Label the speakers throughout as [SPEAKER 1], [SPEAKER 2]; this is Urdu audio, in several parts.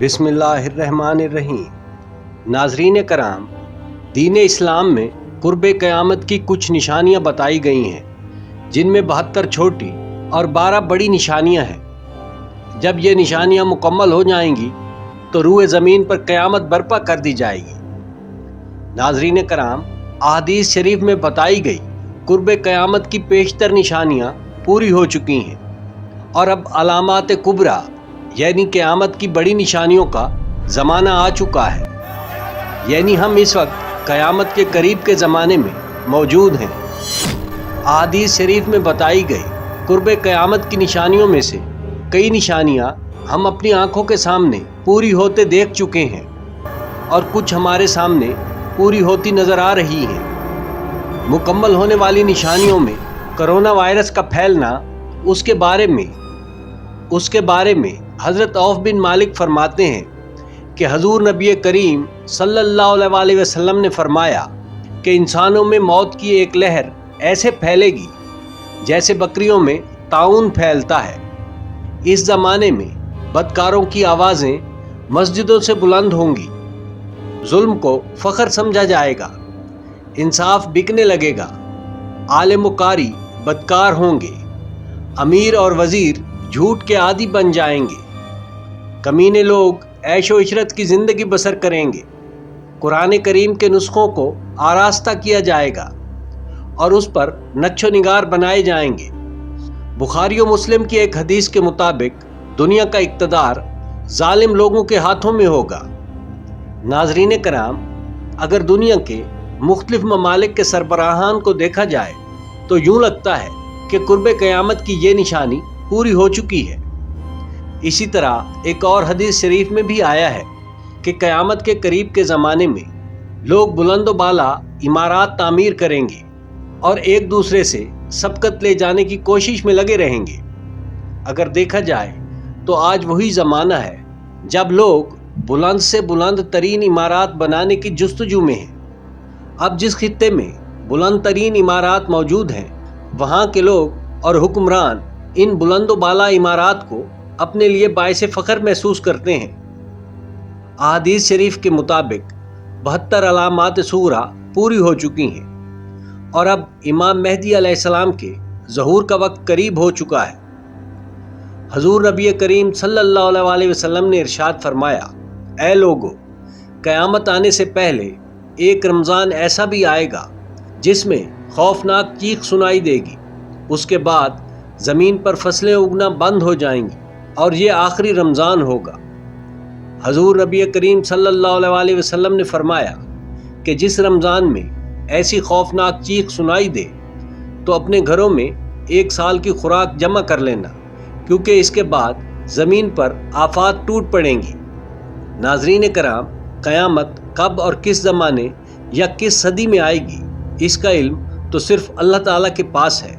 [SPEAKER 1] بسم اللہ الرحمن الرحیم۔ ناظرین کرام، دین اسلام میں قرب قیامت کی کچھ نشانیاں بتائی گئی ہیں، جن میں 72 چھوٹی اور 12 بڑی نشانیاں ہیں۔ جب یہ نشانیاں مکمل ہو جائیں گی تو روئے زمین پر قیامت برپا کر دی جائے گی۔ ناظرین کرام، احادیث شریف میں بتائی گئی قرب قیامت کی بیشتر نشانیاں پوری ہو چکی ہیں، اور اب علامات کبریٰ یعنی قیامت کی بڑی نشانیوں کا زمانہ آ چکا ہے، یعنی ہم اس وقت قیامت کے قریب کے زمانے میں موجود ہیں۔ احادیث شریف میں بتائی گئی قرب قیامت کی نشانیوں میں سے کئی نشانیاں ہم اپنی آنکھوں کے سامنے پوری ہوتے دیکھ چکے ہیں، اور کچھ ہمارے سامنے پوری ہوتی نظر آ رہی ہیں۔ مکمل ہونے والی نشانیوں میں کرونا وائرس کا پھیلنا، اس کے بارے میں حضرت عوف بن مالک فرماتے ہیں کہ حضور نبی کریم صلی اللہ علیہ وسلم نے فرمایا کہ انسانوں میں موت کی ایک لہر ایسے پھیلے گی جیسے بکریوں میں طاعون پھیلتا ہے۔ اس زمانے میں بدکاروں کی آوازیں مسجدوں سے بلند ہوں گی، ظلم کو فخر سمجھا جائے گا، انصاف بکنے لگے گا، عالم و قاری بدکار ہوں گے، امیر اور وزیر جھوٹ کے عادی بن جائیں گے، کمینے لوگ عیش و عشرت کی زندگی بسر کریں گے، قرآن کریم کے نسخوں کو آراستہ کیا جائے گا اور اس پر نقش و نگار بنائے جائیں گے۔ بخاری و مسلم کی ایک حدیث کے مطابق دنیا کا اقتدار ظالم لوگوں کے ہاتھوں میں ہوگا۔ ناظرین کرام، اگر دنیا کے مختلف ممالک کے سربراہان کو دیکھا جائے تو یوں لگتا ہے کہ قرب قیامت کی یہ نشانی پوری ہو چکی ہے۔ اسی طرح ایک اور حدیث شریف میں بھی آیا ہے کہ قیامت کے قریب کے زمانے میں لوگ بلند و بالا عمارات تعمیر کریں گے اور ایک دوسرے سے سبقت لے جانے کی کوشش میں لگے رہیں گے۔ اگر دیکھا جائے تو آج وہی زمانہ ہے جب لوگ بلند سے بلند ترین عمارات بنانے کی جستجو میں ہیں۔ اب جس خطے میں بلند ترین عمارات موجود ہیں، وہاں کے لوگ اور حکمران ان بلند و بالا عمارات کو اپنے لیے باعث فخر محسوس کرتے ہیں۔ احادیث شریف کے مطابق 72 علامات صغریٰ پوری ہو چکی ہیں، اور اب امام مہدی علیہ السلام کے ظہور کا وقت قریب ہو چکا ہے۔ حضور نبی کریم صلی اللہ علیہ وسلم نے ارشاد فرمایا، اے لوگو، قیامت آنے سے پہلے ایک رمضان ایسا بھی آئے گا جس میں خوفناک چیخ سنائی دے گی، اس کے بعد زمین پر فصلیں اگنا بند ہو جائیں گی، اور یہ آخری رمضان ہوگا۔ حضور نبی کریم صلی اللہ علیہ وسلم نے فرمایا کہ جس رمضان میں ایسی خوفناک چیخ سنائی دے تو اپنے گھروں میں 1 سال کی خوراک جمع کر لینا، کیونکہ اس کے بعد زمین پر آفات ٹوٹ پڑیں گی۔ ناظرین کرام، قیامت کب اور کس زمانے یا کس صدی میں آئے گی، اس کا علم تو صرف اللہ تعالیٰ کے پاس ہے۔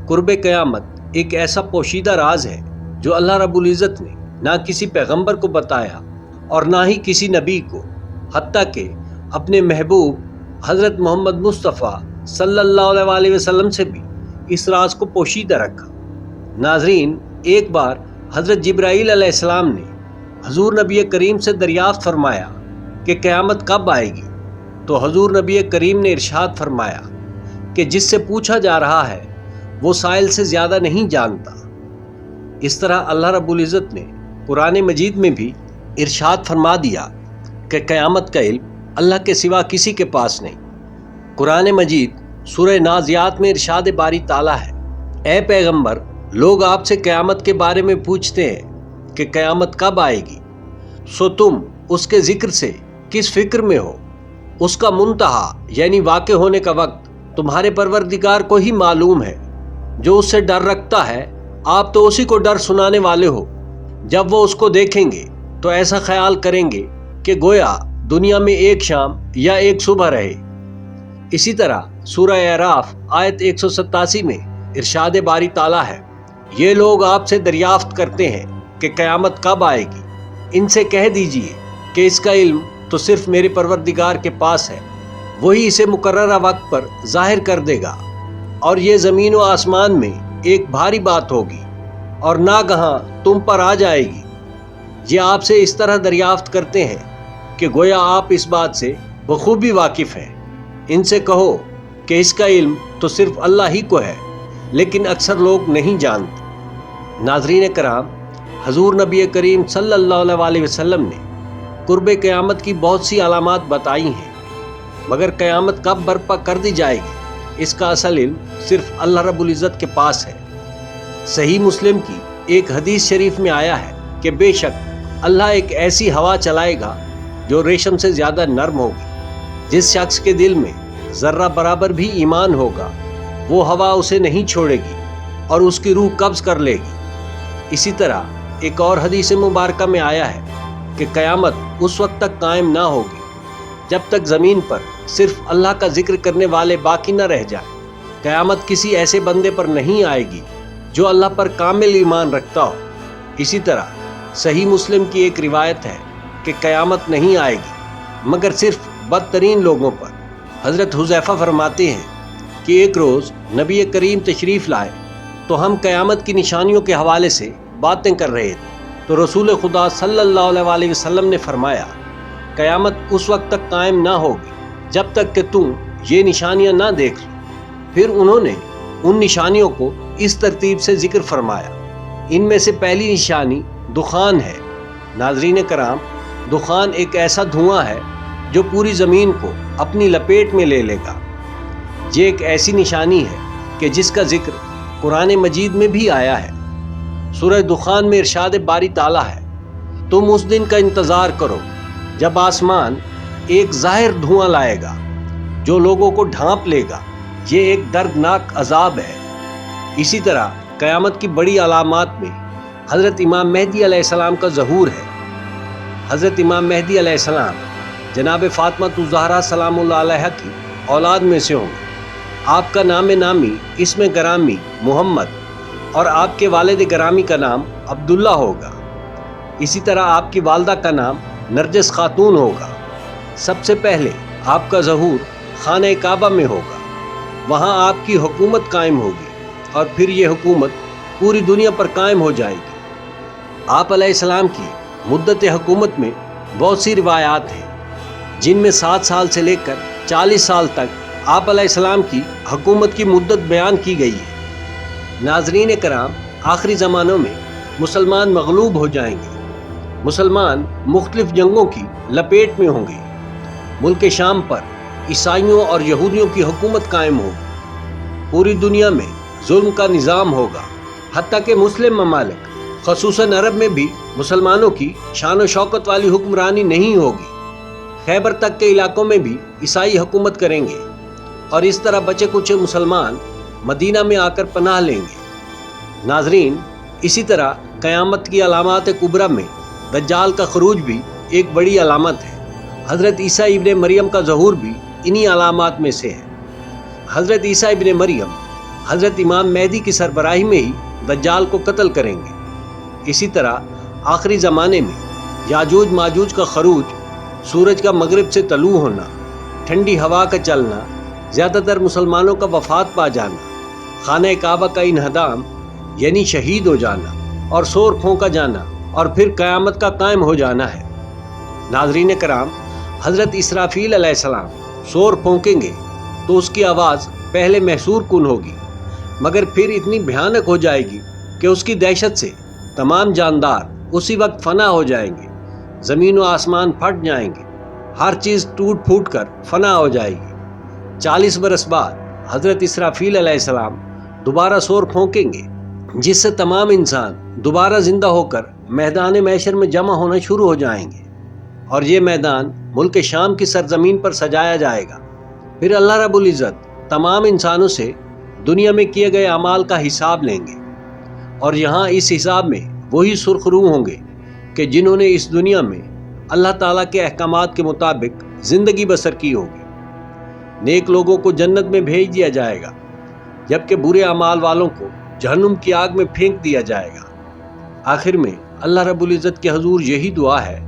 [SPEAKER 1] قرب قیامت ایک ایسا پوشیدہ راز ہے جو اللہ رب العزت نے نہ کسی پیغمبر کو بتایا اور نہ ہی کسی نبی کو، حتیٰ کہ اپنے محبوب حضرت محمد مصطفیٰ صلی اللہ علیہ وسلم سے بھی اس راز کو پوشیدہ رکھا۔ ناظرین، ایک بار حضرت جبرائیل علیہ السلام نے حضور نبی کریم سے دریافت فرمایا کہ قیامت کب آئے گی، تو حضور نبی کریم نے ارشاد فرمایا کہ جس سے پوچھا جا رہا ہے وہ سائل سے زیادہ نہیں جانتا۔ اس طرح اللہ رب العزت نے قرآن مجید میں بھی ارشاد فرما دیا کہ قیامت کا علم اللہ کے سوا کسی کے پاس نہیں۔ قرآن مجید سورہ نازعات میں ارشاد باری تعالیٰ ہے، اے پیغمبر، لوگ آپ سے قیامت کے بارے میں پوچھتے ہیں کہ قیامت کب آئے گی، سو تم اس کے ذکر سے کس فکر میں ہو؟ اس کا منتہا یعنی واقع ہونے کا وقت تمہارے پروردگار کو ہی معلوم ہے۔ جو اس سے ڈر رکھتا ہے، آپ تو اسی کو ڈر سنانے والے ہو۔ جب وہ اس کو دیکھیں گے تو ایسا خیال کریں گے کہ گویا دنیا میں ایک شام یا ایک صبح رہے۔ اسی طرح سورہ اعراف آیت 187 میں ارشاد باری تعالیٰ ہے، یہ لوگ آپ سے دریافت کرتے ہیں کہ قیامت کب آئے گی، ان سے کہہ دیجئے کہ اس کا علم تو صرف میرے پروردگار کے پاس ہے، وہی اسے مقررہ وقت پر ظاہر کر دے گا، اور یہ زمین و آسمان میں ایک بھاری بات ہوگی اور ناگہاں تم پر آ جائے گی۔ یہ آپ سے اس طرح دریافت کرتے ہیں کہ گویا آپ اس بات سے بخوبی واقف ہیں۔ ان سے کہو کہ اس کا علم تو صرف اللہ ہی کو ہے، لیکن اکثر لوگ نہیں جانتے۔ ناظرین کرام، حضور نبی کریم صلی اللہ علیہ وسلم نے قرب قیامت کی بہت سی علامات بتائی ہیں، مگر قیامت کب برپا کر دی جائے گی اس کا اصل علم صرف اللہ رب العزت کے پاس ہے۔ صحیح مسلم کی ایک حدیث شریف میں آیا ہے کہ بے شک اللہ ایک ایسی ہوا چلائے گا جو ریشم سے زیادہ نرم ہوگی۔ جس شخص کے دل میں ذرہ برابر بھی ایمان ہوگا وہ ہوا اسے نہیں چھوڑے گی اور اس کی روح قبض کر لے گی۔ اسی طرح ایک اور حدیث مبارکہ میں آیا ہے کہ قیامت اس وقت تک قائم نہ ہوگی جب تک زمین پر صرف اللہ کا ذکر کرنے والے باقی نہ رہ جائیں۔ قیامت کسی ایسے بندے پر نہیں آئے گی جو اللہ پر کامل ایمان رکھتا ہو۔ اسی طرح صحیح مسلم کی ایک روایت ہے کہ قیامت نہیں آئے گی مگر صرف بدترین لوگوں پر۔ حضرت حذیفہ فرماتے ہیں کہ ایک روز نبی کریم تشریف لائے تو ہم قیامت کی نشانیوں کے حوالے سے باتیں کر رہے تھے، تو رسول خدا صلی اللہ علیہ وسلم نے فرمایا قیامت اس وقت تک قائم نہ ہوگی جب تک کہ تم یہ نشانیاں نہ دیکھ لو۔ پھر انہوں نے ان نشانیوں کو اس ترتیب سے ذکر فرمایا۔ ان میں سے پہلی نشانی دخان ہے۔ ناظرین کرام، دخان ایک ایسا دھواں ہے جو پوری زمین کو اپنی لپیٹ میں لے لے گا۔ یہ ایک ایسی نشانی ہے کہ جس کا ذکر قرآن مجید میں بھی آیا ہے۔ سورہ دخان میں ارشاد باری تعالیٰ ہے، تم اس دن کا انتظار کرو جب آسمان ایک ظاہر دھواں لائے گا جو لوگوں کو ڈھانپ لے گا۔ یہ ایک دردناک عذاب ہے۔ اسی طرح قیامت کی بڑی علامات میں حضرت امام مہدی علیہ السلام کا ظہور ہے۔ حضرت امام مہدی علیہ السلام جناب فاطمہ الزہرا سلام اللہ علیہا کی اولاد میں سے ہوں گے۔ آپ کا نام نامی اسم گرامی محمد اور آپ کے والد گرامی کا نام عبداللہ ہوگا۔ اسی طرح آپ کی والدہ کا نام نرجس خاتون ہوگا۔ سب سے پہلے آپ کا ظہور خانہ کعبہ میں ہوگا، وہاں آپ کی حکومت قائم ہوگی اور پھر یہ حکومت پوری دنیا پر قائم ہو جائے گی۔ آپ علیہ السلام کی مدت حکومت میں بہت سی روایات ہیں جن میں 7 سال سے لے کر 40 سال تک آپ علیہ السلام کی حکومت کی مدت بیان کی گئی ہے۔ ناظرین کرام، آخری زمانوں میں مسلمان مغلوب ہو جائیں گے۔ مسلمان مختلف جنگوں کی لپیٹ میں ہوں گے۔ ملک شام پر عیسائیوں اور یہودیوں کی حکومت قائم ہوگی۔ پوری دنیا میں ظلم کا نظام ہوگا، حتیٰ کہ مسلم ممالک خصوصاً عرب میں بھی مسلمانوں کی شان و شوکت والی حکمرانی نہیں ہوگی۔ خیبر تک کے علاقوں میں بھی عیسائی حکومت کریں گے اور اس طرح بچے کچھ مسلمان مدینہ میں آ کر پناہ لیں گے۔ ناظرین، اسی طرح قیامت کی علامات کبریٰ میں دجال کا خروج بھی ایک بڑی علامت ہے۔ حضرت عیسیٰ ابن مریم کا ظہور بھی انہی علامات میں سے ہے۔ حضرت عیسیٰ ابن مریم حضرت امام مہدی کی سربراہی میں ہی دجال کو قتل کریں گے۔ اسی طرح آخری زمانے میں یاجوج ماجوج کا خروج، سورج کا مغرب سے طلوع ہونا، ٹھنڈی ہوا کا چلنا، زیادہ تر مسلمانوں کا وفات پا جانا، خانہ کعبہ کا انہدام یعنی شہید ہو جانا اور سور پھونکا جانا، اور پھر قیامت کا قائم ہو جانا ہے۔ ناظرین کرام، حضرت اسرافیل علیہ السلام سور پھونکیں گے تو اس کی آواز پہلے محصور کن ہوگی، مگر پھر اتنی بھیانک ہو جائے گی کہ اس کی دہشت سے تمام جاندار اسی وقت فنا ہو جائیں گے۔ زمین و آسمان پھٹ جائیں گے، ہر چیز ٹوٹ پھوٹ کر فنا ہو جائے گی۔ 40 برس بعد حضرت اسرافیل علیہ السلام دوبارہ سور پھونکیں گے، جس سے تمام انسان دوبارہ زندہ ہو کر میدان محشر میں جمع ہونا شروع ہو جائیں گے، اور یہ میدان ملک شام کی سرزمین پر سجایا جائے گا۔ پھر اللہ رب العزت تمام انسانوں سے دنیا میں کیے گئے اعمال کا حساب لیں گے، اور یہاں اس حساب میں وہی سرخ روح ہوں گے کہ جنہوں نے اس دنیا میں اللہ تعالیٰ کے احکامات کے مطابق زندگی بسر کی ہوگی۔ نیک لوگوں کو جنت میں بھیج دیا جائے گا، جبکہ برے اعمال والوں کو جہنم کی آگ میں پھینک دیا جائے گا۔ آخر میں اللہ رب العزت کے حضور یہی دعا ہے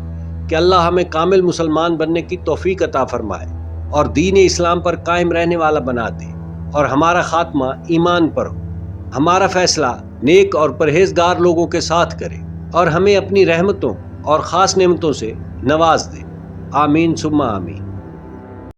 [SPEAKER 1] کہ اللہ ہمیں کامل مسلمان بننے کی توفیق عطا فرمائے اور دین اسلام پر قائم رہنے والا بنا دے، اور ہمارا خاتمہ ایمان پر ہو۔ ہمارا فیصلہ نیک اور پرہیزگار لوگوں کے ساتھ کرے، اور ہمیں اپنی رحمتوں اور خاص نعمتوں سے نواز دے۔ آمین ثم آمین۔